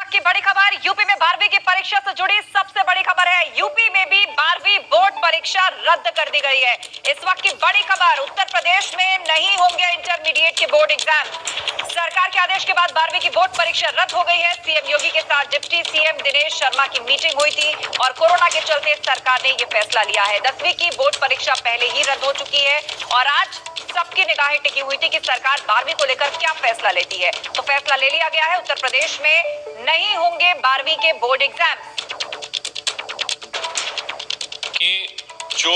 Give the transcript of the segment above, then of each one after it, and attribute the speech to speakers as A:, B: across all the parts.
A: की बड़ी खबर यूपी में 12वीं की परीक्षा से जुड़ी सबसे बड़ी खबर है। यूपी में भी 12वीं बोर्ड परीक्षा रद्द कर दी गई है। इस वक्त की बड़ी खबर, उत्तर प्रदेश में नहीं होंगे इंटरमीडिएट के बोर्ड एग्जाम। सरकार के आदेश के बाद 12वीं की बोर्ड परीक्षा रद्द हो गई है। सीएम योगी के साथ डिप्टी सीएम दिनेश शर्मा की मीटिंग हुई थी और कोरोना के चलते सरकार ने यह फैसला लिया है। 10वीं की बोर्ड परीक्षा पहले ही रद्द हो चुकी है और आज सबकी निगाहें टिकी हुई थी कि सरकार 12वीं को लेकर क्या फैसला लेती है। तो फैसला ले लिया गया है, उत्तर प्रदेश में नहीं होंगे 12वीं के बोर्ड एग्जाम।
B: कि जो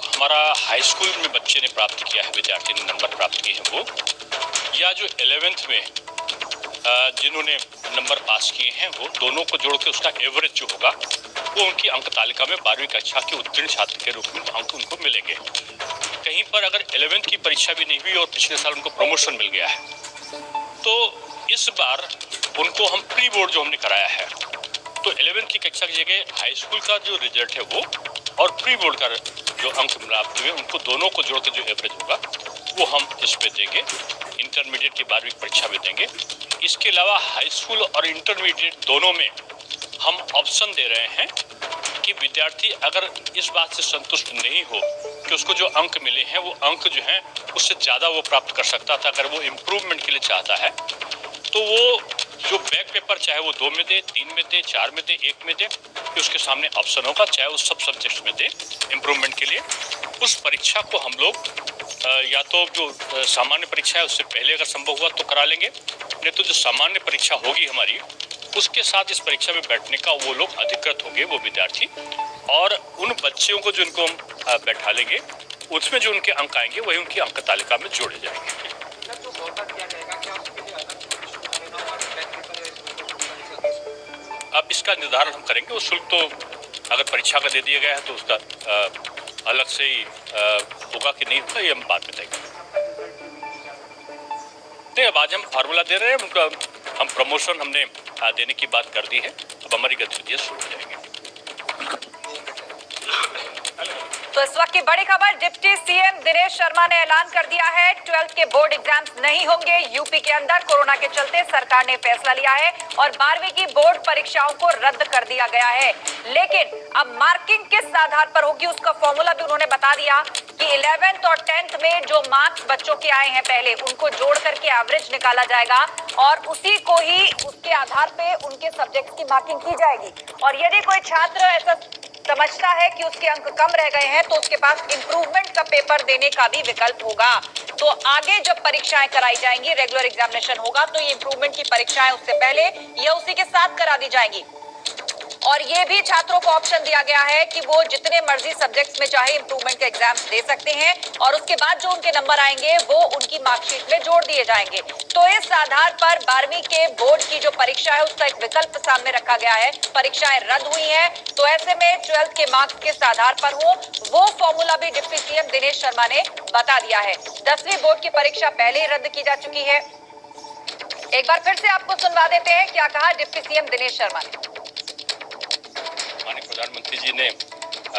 B: हमारा हाई स्कूल में बच्चे ने प्राप्त किया है, विद्यार्थी ने नंबर प्राप्त किए हैं वो, या जो 11th में जिन्होंने नंबर पास किए हैं वो, दोनों को जोड़ के उसका एवरेज जो होगा वो उनकी अंक तालिका में 12वीं कक्षा के उत्तीर्ण छात्र के रूप में अंक उनको मिलेंगे। कहीं पर अगर 11th की परीक्षा भी नहीं हुई और पिछले साल उनको प्रमोशन मिल गया है, तो इस बार उनको हम प्री बोर्ड जो हमने कराया है, तो 11th की कक्षा की जगह हाई स्कूल का जो रिजल्ट है वो और प्री बोर्ड का जो अंक प्राप्त हुए उनको दोनों को जोड़ के जो एवरेज होगा वो हम इस पे देंगे, इंटरमीडिएट की 12वीं परीक्षा में देंगे। इसके अलावा हाई स्कूल और इंटरमीडिएट दोनों में हम ऑप्शन दे रहे हैं कि विद्यार्थी अगर इस बात से संतुष्ट नहीं हो कि उसको जो अंक मिले हैं वो अंक जो हैं उससे ज़्यादा वो प्राप्त कर सकता था, अगर वो इम्प्रूवमेंट के लिए चाहता है तो वो जो बैक पेपर चाहे वो 2 में दे, 3 में दे, 4 में दे, 1 में दे, कि उसके सामने ऑप्शन होगा, चाहे वो सब सब्जेक्ट्स में दे इम्प्रूवमेंट के लिए। उस परीक्षा को हम लोग या तो जो सामान्य परीक्षा है उससे पहले अगर संभव हुआ तो करा लेंगे, नहीं तो जो सामान्य परीक्षा होगी हमारी उसके साथ इस परीक्षा में बैठने का वो लोग अधिकृत होंगे, वो विद्यार्थी, और उन बच्चों को जो इनको हम बैठा लेंगे उसमें जो उनके अंक आएंगे वही उनकी अंक तालिका में जोड़े जाएंगे। अब इसका निर्धारण हम करेंगे, वो शुल्क तो अगर परीक्षा का दे दिया गया है तो उसका अलग से ही होगा कि नहीं होगा, ये हम बाद में तय करेंगे। नहीं, अब आज हम फार्मूला दे रहे हैं, उनका हम प्रमोशन हमने देने की बात कर दी है, अब हमारी गतिविधियां शुरू हो जाएंगी।
A: तो इस वक्त की बड़ी खबर, डिप्टी सीएम दिनेश शर्मा ने ऐलान कर दिया है 12th के बोर्ड एग्जाम्स नहीं होंगे। यूपी के अंदर कोरोना के चलते सरकार ने फैसला लिया है और 12वीं की बोर्ड परीक्षाओं को रद्द कर दिया गया है, लेकिन अब मार्किंग किस आधार पर होगी उसका फॉर्मूला भी उन्होंने बता दिया कि 11th और 10th में जो मार्क्स बच्चों के आए हैं पहले उनको जोड़ करके एवरेज निकाला जाएगा और उसी को ही उसके आधार पे उनके सब्जेक्ट की मार्किंग की जाएगी। और यदि कोई छात्र ऐसा समझता है कि उसके अंक कम रह गए हैं तो उसके पास इंप्रूवमेंट का पेपर देने का भी विकल्प होगा। तो आगे जब परीक्षाएं कराई जाएंगी, रेगुलर एग्जामिनेशन होगा, तो ये इंप्रूवमेंट की परीक्षाएं उससे पहले या उसी के साथ करा दी जाएंगी। और ये भी छात्रों को ऑप्शन दिया गया है कि वो जितने मर्जी सब्जेक्ट्स में चाहे इंप्रूवमेंट के एग्जाम दे सकते हैं और उसके बाद जो उनके नंबर आएंगे वो उनकी मार्कशीट में जोड़ दिए जाएंगे। तो इस आधार पर 12वीं के बोर्ड की जो परीक्षा है उसका एक विकल्प सामने रखा गया है। परीक्षाएं रद्द हुई हैं तो ऐसे में 12th के मार्क्स किस आधार पर हो वो फॉर्मूला भी डिप्टी सीएम दिनेश शर्मा ने बता दिया है। 10वीं बोर्ड की परीक्षा पहले ही रद्द की जा चुकी है। एक बार फिर से आपको सुनवा देते हैं क्या कहा डिप्टी सीएम दिनेश शर्मा ने।
B: माननीय प्रधानमंत्री जी ने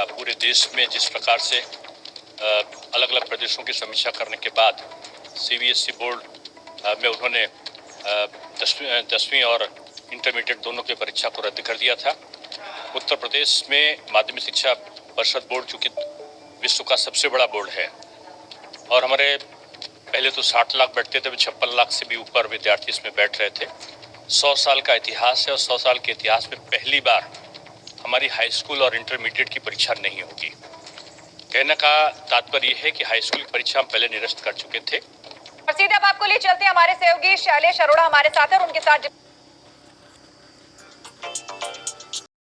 B: पूरे देश में जिस प्रकार से अलग अलग प्रदेशों की समीक्षा करने के बाद सीबीएसई बोर्ड में उन्होंने 10वीं और इंटरमीडिएट दोनों की परीक्षा को रद्द कर दिया था। उत्तर प्रदेश में माध्यमिक शिक्षा परिषद बोर्ड चूँकि विश्व का सबसे बड़ा बोर्ड है और हमारे पहले तो 60 लाख बैठते थे, 56 लाख से भी ऊपर विद्यार्थी इसमें बैठ रहे थे। 100 साल का इतिहास है और 100 साल के इतिहास में पहली बार हमारी हाई स्कूल और इंटरमीडिएट की परीक्षा नहीं होगी। कहने का तात्पर्य है कि हाई स्कूल की परीक्षा हम पहले निरस्त कर चुके थे।
A: और सीधे अब आपको लिए चलते हैं, हमारे सहयोगी शैलेश अरोड़ा हमारे साथ है और उनके साथ